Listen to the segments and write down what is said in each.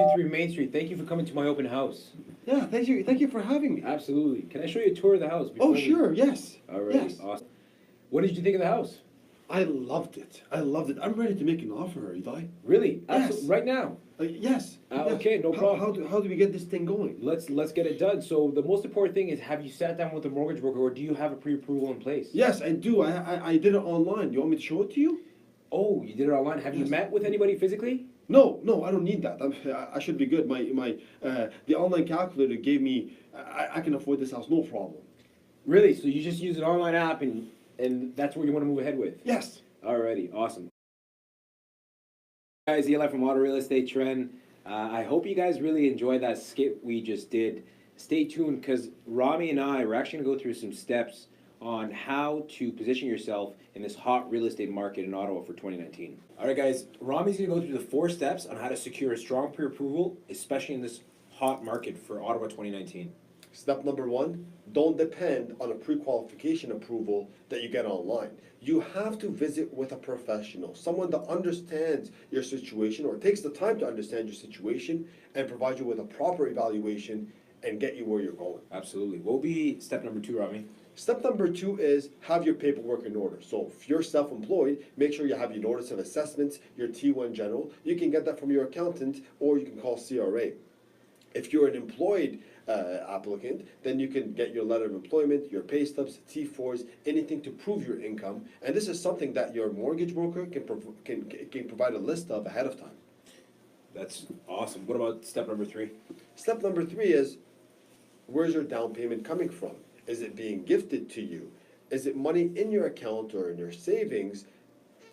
133 Main Street. Thank you for coming to my open house. Yeah, thank you for having me. Absolutely. Can I show you a tour of the house? Oh, sure, yes. All right, Yes. awesome. What did you think of the house? I loved it. I loved it. I'm ready to make an offer, Eli. Really? Yes. Right now? Yes. Yes. Okay, no problem. How do we get this thing going? Let's get it done. So the most important thing is, have you sat down with a mortgage broker, or do you have a pre-approval in place? Yes, I do. I did it online. You want me to show it to you? Oh, you did it online. Have you Yes. met with anybody physically? No, I don't need that. I should be good. The online calculator gave me. I can afford this house, no problem. Really? So you just use an online app, and that's what you want to move ahead with? Yes. Alrighty, awesome. Guys, Eli from Auto Real Estate Trend. I hope you guys really enjoyed that skit we just did. Stay tuned, because Rami and I, we're actually going to go through some steps on how to position yourself in this hot real estate market in Ottawa for 2019. All right, guys, Rami's going to go through the 4 steps on how to secure a strong pre-approval, especially in this hot market for Ottawa 2019. Step number 1, don't depend on a pre-qualification approval that you get online. You have to visit with a professional, someone that understands your situation or takes the time to understand your situation and provide you with a proper evaluation and get you where you're going. Absolutely. What will be step number 2, Rami? Step number 2 is have your paperwork in order. So if you're self-employed, make sure you have your notice of assessments, your T1 general. You can get that from your accountant, or you can call CRA. If you're an employed applicant, then you can get your letter of employment, your pay stubs, T4s, anything to prove your income. And this is something that your mortgage broker can provide a list of ahead of time. That's awesome. What about step number 3? Step number 3 is, where's your down payment coming from? Is it being gifted to you? Is it money in your account or in your savings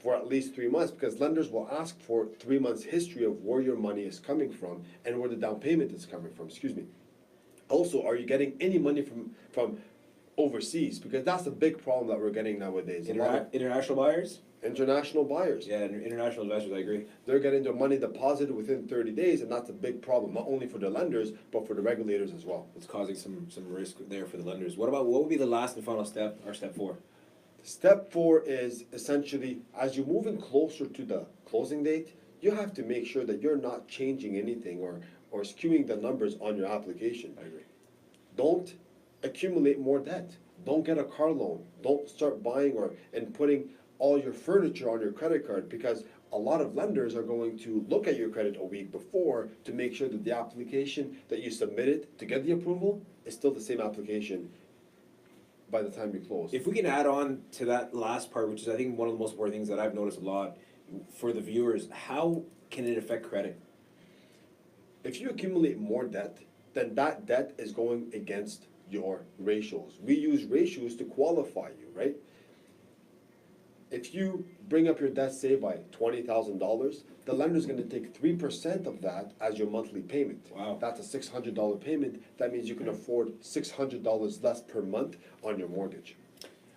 for at least 3 months? Because lenders will ask for 3 months history of where your money is coming from and where the down payment is coming from, excuse me. Also, are you getting any money from overseas? Because that's a big problem that we're getting nowadays. International buyers? International buyers. Yeah, international investors, I agree. They're getting their money deposited within 30 days, and that's a big problem, not only for the lenders, but for the regulators as well. It's causing some risk there for the lenders. What would be the last and final step, or step 4? Step 4 is essentially, as you're moving closer to the closing date, you have to make sure that you're not changing anything or skewing the numbers on your application. I agree. Don't accumulate more debt. Don't get a car loan. Don't start buying and putting all your furniture on your credit card, because a lot of lenders are going to look at your credit a week before to make sure that the application that you submitted to get the approval is still the same application by the time you close. If we can add on to that last part, which is I think one of the most important things that I've noticed a lot for the viewers, how can it affect credit? If you accumulate more debt, then that debt is going against your ratios. We use ratios to qualify you, right? If you bring up your debt, say, by $20,000, the lender's going to take 3% of that as your monthly payment. Wow. That's a $600 payment. That means you can afford $600 less per month on your mortgage.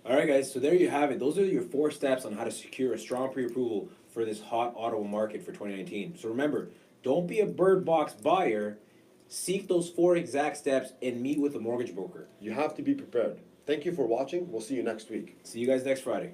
All right, guys, so there you have it. Those are your 4 steps on how to secure a strong pre-approval for this hot Ottawa market for 2019. So remember, don't be a Birdbox buyer. Seek those 4 exact steps and meet with a mortgage broker. You have to be prepared. Thank you for watching. We'll see you next week. See you guys next Friday.